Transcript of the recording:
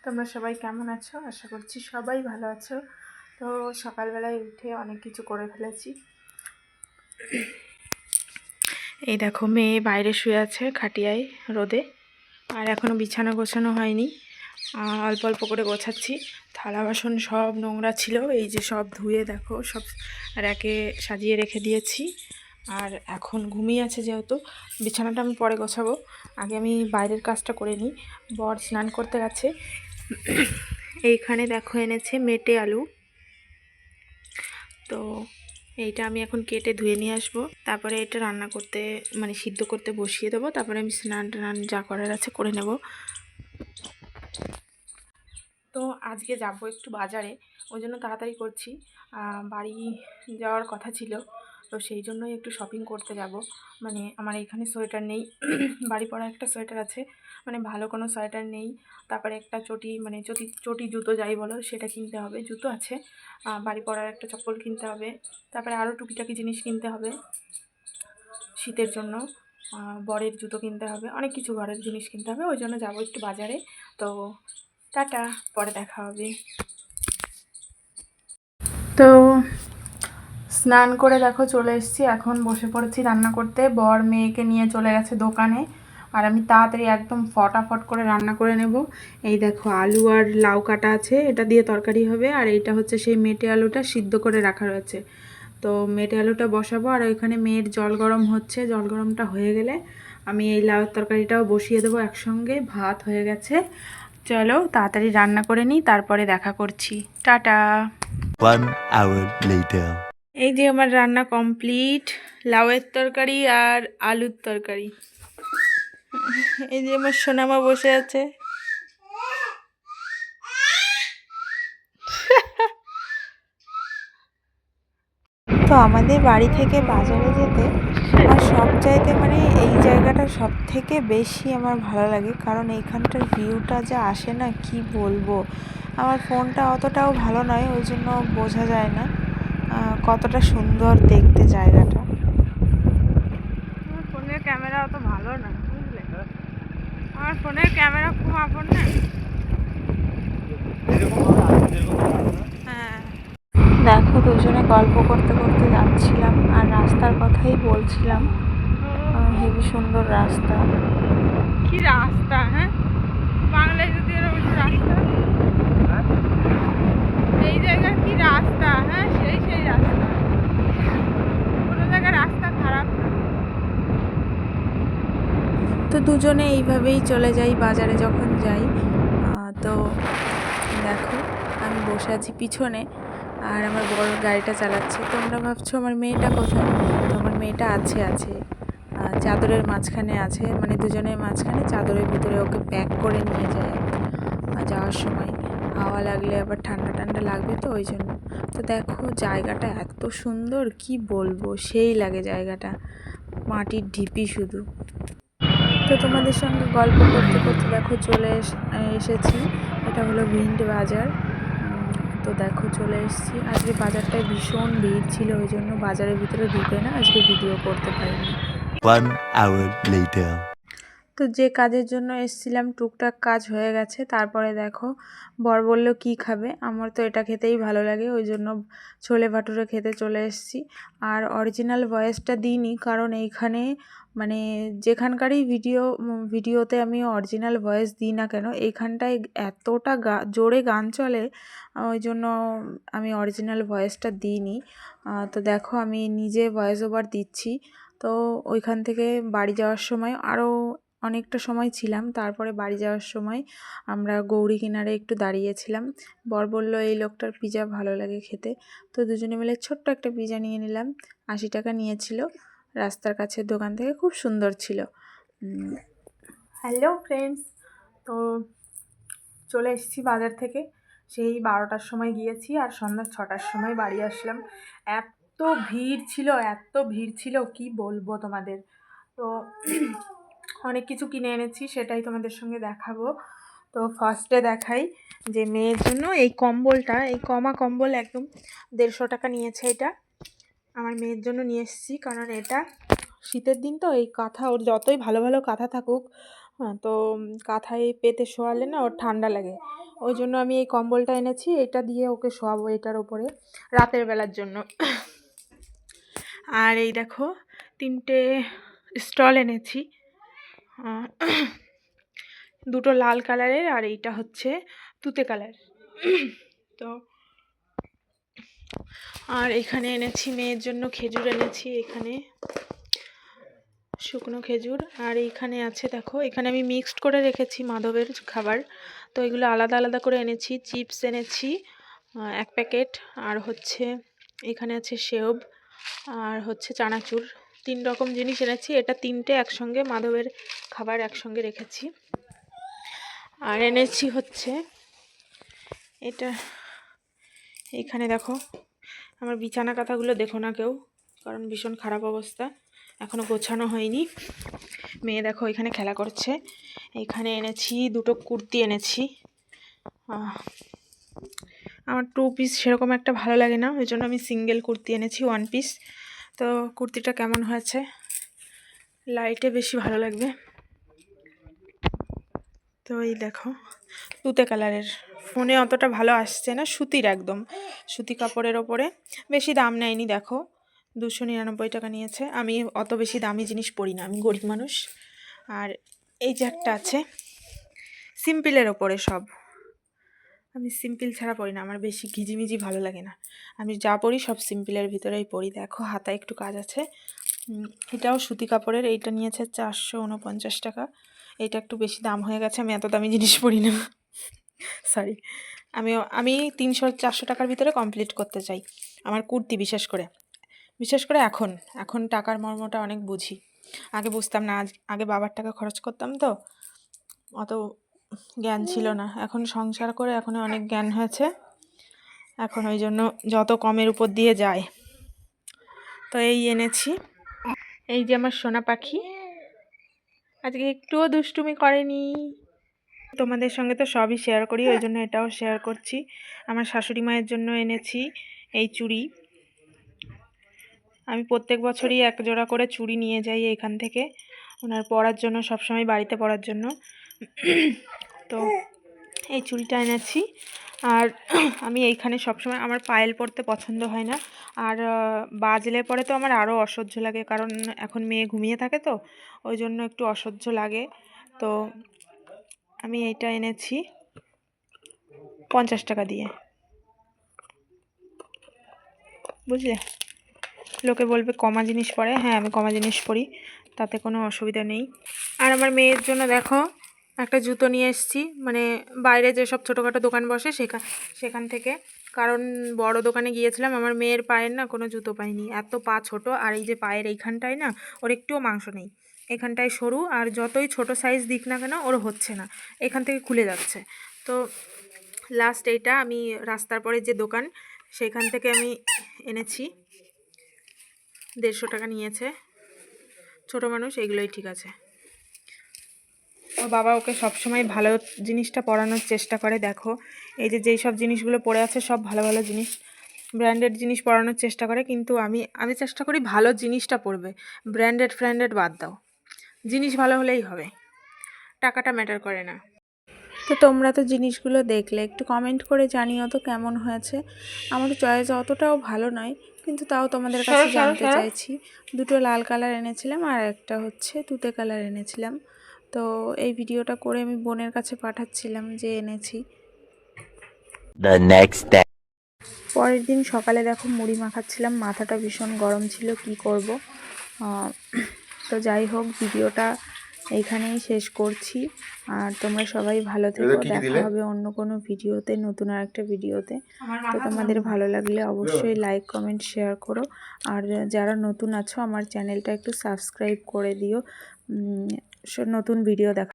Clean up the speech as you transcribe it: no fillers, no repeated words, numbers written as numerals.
তোমরা সবাই কেমন আছো? আশা করছি সবাই ভালো আছো। তো সকালবেলায় উঠে অনেক কিছু করে ফেলেছি। এই দেখো, মেয়ে বাইরে শুয়ে আছে খাটিয়ায় রোদে, আর এখনও বিছানা গোছানো হয়নি। অল্প অল্প করে গোছাচ্ছি। থালা বাসন সব নোংরা ছিল, এই যে সব ধুয়ে দেখো সব র্যাকে সাজিয়ে রেখে দিয়েছি। আর এখন ঘুমিয়ে আছে যেহেতু, বিছানাটা আমি পরে গোছাবো। আগে আমি বাইরের কাজটা করে নিই। বর স্নান করতে গেছে। এইখানে দেখো এনেছে মেটে আলু, তো এইটা আমি এখন কেটে ধুয়ে নিয়ে আসবো। তারপরে এটা রান্না করতে মানে সিদ্ধ করতে বসিয়ে দেবো। তারপরে আমি স্নান টান যা করার আছে করে নেব। তো আজকে যাব একটু বাজারে, ওই জন্য তাড়াতাড়ি করছি। বাড়ি যাওয়ার কথা ছিল, তো সেই জন্যই একটু শপিং করতে যাব। মানে আমার এখানে সোয়েটার নেই, বাড়ি পরা একটা সোয়েটার আছে, মানে ভালো কোনো সোয়েটার নেই। তারপরে একটা চটি, মানে চটি জুতো যাই বলো সেটা কিনতে হবে। জুতো আছে, বাড়ি পরার একটা চপ্পল কিনতে হবে। তারপরে আরও টুকিটাকি জিনিস কিনতে হবে শীতের জন্য। বরের জুতো কিনতে হবে, অনেক কিছু ঘরের জিনিস কিনতে হবে, ওই জন্য যাবো একটু বাজারে। তো টাটা, পরে দেখা হবে। তো স্নান করে দেখো চলে এসেছি, এখন বসে পড়েছি রান্না করতে। বর মেয়েকে নিয়ে চলে গেছে দোকানে, আর আমি তাড়াতাড়ি একদম ফটাফট করে রান্না করে নেব। এই দেখো, আলু আর লাউ কাটা আছে, এটা দিয়ে তরকারি হবে। আর এইটা হচ্ছে সেই মেটে আলুটা সিদ্ধ করে রাখা রয়েছে, তো মেটে আলুটা বসাবো। আর ওইখানে মেয়ের জল গরম হচ্ছে, জল গরমটা হয়ে গেলে আমি এই লাউয়ের তরকারিটাও বসিয়ে দেবো একসঙ্গে। ভাত হয়ে গেছে, চলো তাড়াতাড়ি রান্না করে নিই, তারপরে দেখা করছি। টাটা। 1 hour later. এই যে আমার রান্না কমপ্লিট, লাউয়ের তরকারি আর আলুর তরকারি। এই যে আমার সোনামা বসে আছে। তো আমাদের বাড়ি থেকে বাজারে যেতে আর সব চাইতে মানে এই জায়গাটা সব থেকে বেশি আমার ভালো লাগে, কারণ এইখানটার ভিউটা যা আসে না, কি বলবো। আমার ফোনটা অতটাও ভালো নয়, ওই জন্য বোঝা যায় না কতটা সুন্দর দেখতে জায়গাটা। আমার ফোনের ক্যামেরা অত ভালো না, বুঝলে? আমার ফোনের ক্যামেরা খুব আপন না। হ্যাঁ, দেখো, দুজনে গল্প করতে করতে যাচ্ছিলাম আর রাস্তার কথাই বলছিলাম। হেবি সুন্দর রাস্তা। কি রাস্তা! হ্যাঁ, বাংলায় যদি এরকম রাস্তা, এই জায়গার কি রাস্তা! হ্যাঁ, সেই রাস্তা, কোনো জায়গায় রাস্তা খারাপ না। তো দুজনে এইভাবেই চলে যাই বাজারে যখন যাই। তো দেখো, আমি বসে আছি পিছনে আর আমার বড় গাড়িটা চালাচ্ছে। তোমরা ভাবছো আমার মেয়েটা কোথায়? তো আমার মেয়েটা আছে চাদরের মাঝখানে আছে, মানে দুজনের মাঝখানে চাদরের ভিতরে ওকে প্যাক করে নিয়ে যায় যাওয়ার সময়। হাওয়া লাগলে আবার ঠান্ডা ঠান্ডা লাগবে, তো ওই জন্য। তো দেখো, জায়গাটা এত সুন্দর, কি বলবো, সেই লাগে জায়গাটা, মাটির ঢিপি শুধু। তো তোমাদের সঙ্গে গল্প করতে করতে দেখো চলে এসেছি। এটা হলো ভিন্ড বাজার। তো দেখো চলে এসেছি। আজকে বাজারটায় ভীষণ ভিড় ছিল, ওই জন্য বাজারের ভিতরে ঢুকে না আজকে ভিডিও করতে পারিনি। 1 hour later. তো যে কাজের জন্য এসেছিলাম টুকটাক কাজ হয়ে গেছে। তারপরে দেখো, বর বলল কি খাবে, আমার তো এটা খেতেই ভালো লাগে, ওই জন্য ছোলে ভাটুরে খেতে চলে এসেছি। আর অরিজিনাল ভয়েসটা দিইনি, কারণ এইখানে মানে যেখানকারই ভিডিওতে আমি অরিজিনাল ভয়েস দিই না কেন, এইখানটায় এতটা জোরে গান চলে, ওই জন্য আমি অরিজিনাল ভয়েসটা দিইনি। তো দেখো, আমি নিজে ভয়েস ওভার দিচ্ছি। তো ওইখান থেকে বাড়ি যাওয়ার সময় আরও অনেকটা সময় ছিলাম। তারপরে বাড়ি যাওয়ার সময় আমরা গৌরী কিনারে একটু দাঁড়িয়েছিলাম। বর বলল এই লোকটার পিৎজা ভালো লাগে খেতে, তো দুজনে মিলে ছোট্ট একটা পিৎজা নিয়ে নিলাম। 80 টাকা নিয়েছিল, রাস্তার কাছের দোকান থেকে, খুব সুন্দর ছিল। হ্যালো ফ্রেন্ডস, তো চলে এসেছি বাজার থেকে। সেই 12টার সময় গিয়েছি আর সন্ধ্যা 6টার সময় বাড়ি আসলাম। এত ভিড় ছিল, এত ভিড় ছিল, কি বলবো তোমাদের। তো অনেক কিছু কিনে এনেছি, সেটাই তোমাদের সঙ্গে দেখাবো। তো ফার্স্টে দেখাই যে মেয়ের জন্য এই কম্বলটা, এই কমা কম্বল একদম 150 টাকা নিয়েছে। এটা আমার মেয়ের জন্য নিয়ে এসেছি, কারণ এটা শীতের দিন তো, এই কাঁথা, ওর যতই ভালো ভালো কাঁথা থাকুক হ্যাঁ, তো কাঁথায় পেতে শোয়ালে না ওর ঠান্ডা লাগে, ওই জন্য আমি এই কম্বলটা এনেছি, এটা দিয়ে ওকে শোয়াবো এটার ওপরে রাতের বেলার জন্য। আর এই দেখো 3টে স্টল এনেছি, দুটো লাল কালারের আর এইটা হচ্ছে তুতে কালার। তো আর এখানে এনেছি মেয়ের জন্য খেজুর এনেছি, এখানে শুকনো খেজুর। আর এইখানে আছে দেখো, এখানে আমি মিক্সড করে রেখেছি মাধবের খাবার, তো এগুলো আলাদা আলাদা করে এনেছি। চিপস এনেছি 1 প্যাকেট, আর হচ্ছে এখানে আছে সেব, আর হচ্ছে চানাচুর, 3 রকম জিনিস এনেছি। এটা 3টে একসঙ্গে মাধবের খাবার একসঙ্গে রেখেছি। আর এনেছি হচ্ছে এটা, এইখানে দেখো আমার বিছানা কাঁথাগুলো দেখো না কেউ, কারণ ভীষণ খারাপ অবস্থা, এখনও গোছানো হয়নি। মেয়ে দেখো এখানে খেলা করছে। এখানে এনেছি 2টো কুর্তি এনেছি, আমার 2 পিস সেরকম একটা ভালো লাগে না, ওই জন্য আমি সিঙ্গেল কুর্তি এনেছি 1 পিস। তো কুর্তিটা কেমন হয়েছে লাইটে বেশি ভালো লাগবে। তো এই দেখো তুতে কালারের, ফোনে অতটা ভালো আসছে না, সুতির একদম সুতি কাপড়ের ওপরে, বেশি দাম নেয়নি, দেখো 299 টাকা নিয়েছে। আমি অত বেশি দামি জিনিস পরি না, আমি গরিব মানুষ। আর এই যে একটা আছে সিম্পলের ওপরে সব, আমি সিম্পল ছাড়া পরি না, আমার বেশি ঘিজিমিজি ভালো লাগে না, আমি যা পরি সব সিম্পলের ভিতরেই পরি। দেখো হাতায় একটু কাজ আছে, এটাও সুতি কাপড়ের, এইটা নিয়েছে 449 টাকা। এটা একটু বেশি দাম হয়ে গেছে, আমি এত দামি জিনিস পরি না, সরি। আমি 300-400 টাকার ভিতরে কমপ্লিট করতে চাই আমার কুর্তি, বিশেষ করে এখন টাকার মর্মটা অনেক বুঝি, আগে বুঝতাম না, আগে বাবার টাকা খরচ করতাম, তো অত জ্ঞান ছিল না, এখন সংসার করে এখন অনেক জ্ঞান হয়েছে, এখন ওই জন্য যত কমের উপর দিয়ে যায়। তো এই এনেছি, এই যে আমার সোনা পাখি, আজকে একটুও দুষ্টুমি করেনি। তোমাদের সঙ্গে তো সবই শেয়ার করি, ওই জন্য এটাও শেয়ার করছি। আমার শাশুড়ি মায়ের জন্য এনেছি এই চুড়ি, আমি প্রত্যেক বছরই 1 জোড়া করে চুড়ি নিয়ে যাই এখান থেকে, ওনার পরার জন্য, সবসময় বাড়িতে পরার জন্য। তো এই চুড়িটা এনেছি। আর আমি এইখানে সবসময়, আমার পায়েল পরতে পছন্দ হয় না, আর বাজলে পরে তো আমার আরও অসহ্য লাগে, কারণ এখন মেয়ে ঘুমিয়ে থাকে, তো ওই জন্য একটু অসহ্য লাগে। তো আমি এইটা এনেছি 50 টাকা দিয়ে, বুঝলে, লোকে বলবে কমা জিনিস পরে, হ্যাঁ আমি কমা জিনিস পরি, তাতে কোনো অসুবিধা নেই। আর আমার মেয়ের জন্য দেখো একটা জুতো নিয়ে এসেছি, মানে বাইরে যেসব ছোটোখাটো দোকান বসে সেখান থেকে, কারণ বড় দোকানে গিয়েছিলাম, আমার মেয়ের পায়ের না কোনো জুতো পাইনি, এত পা ছোট, আর এই যে পায়ের এইখানটায় না ওর একটুও মাংস নেই, এখানটায় সরু, আর যতই ছোট সাইজ দিক না কেন ওর হচ্ছে না, এখান থেকে খুলে যাচ্ছে। তো লাস্ট এইটা আমি রাস্তার পরে যে দোকান, সেখান থেকে আমি এনেছি, 150 টাকা নিয়েছে, ছোটো মানুষ এগুলোই ঠিক আছে। ও বাবা ওকে সবসময় ভালো জিনিসটা পরানোর চেষ্টা করে, দেখো এই যে যেই সব জিনিসগুলো পরে আছে সব ভালো ভালো জিনিস, ব্র্যান্ডেড জিনিস পরানোর চেষ্টা করে, কিন্তু আমি চেষ্টা করি ভালো জিনিসটা পরবে, ব্র্যান্ডেড বাদ দাও, জিনিস ভালো হলেই হবে, টাকাটা ম্যাটার করে না। তো তোমরা তো জিনিসগুলো দেখলে, একটু কমেন্ট করে জানিও তো কেমন হয়েছে। আমার চয়েস অতটাও ভালো নয়, কিন্তু তাও তোমাদের কাছে জানতে চাইছি। 2টো লাল কালার এনেছিলাম, আর একটা হচ্ছে তুতে কালার এনেছিলাম। তো এই ভিডিওটা করে আমি বোনের কাছে পাঠাচ্ছিলাম যে এনেছি। The next day. পরের দিন সকালে দেখো মুড়ি মাখাচ্ছিলাম, মাথাটা ভীষণ গরম ছিল, কি করব। তো যাই হোক, ভিডিওটা এইখানেই শেষ করছি, আর তোমরা সবাই ভালো থেকো, দেখা হবে অন্য কোনো ভিডিওতে, নতুন আর একটা ভিডিওতে। তো তোমাদের ভালো লাগলে অবশ্যই লাইক কমেন্ট শেয়ার করো, আর যারা নতুন আছো আমার চ্যানেলটা একটু সাবস্ক্রাইব করে দিও নতুন ভিডিও দেখা।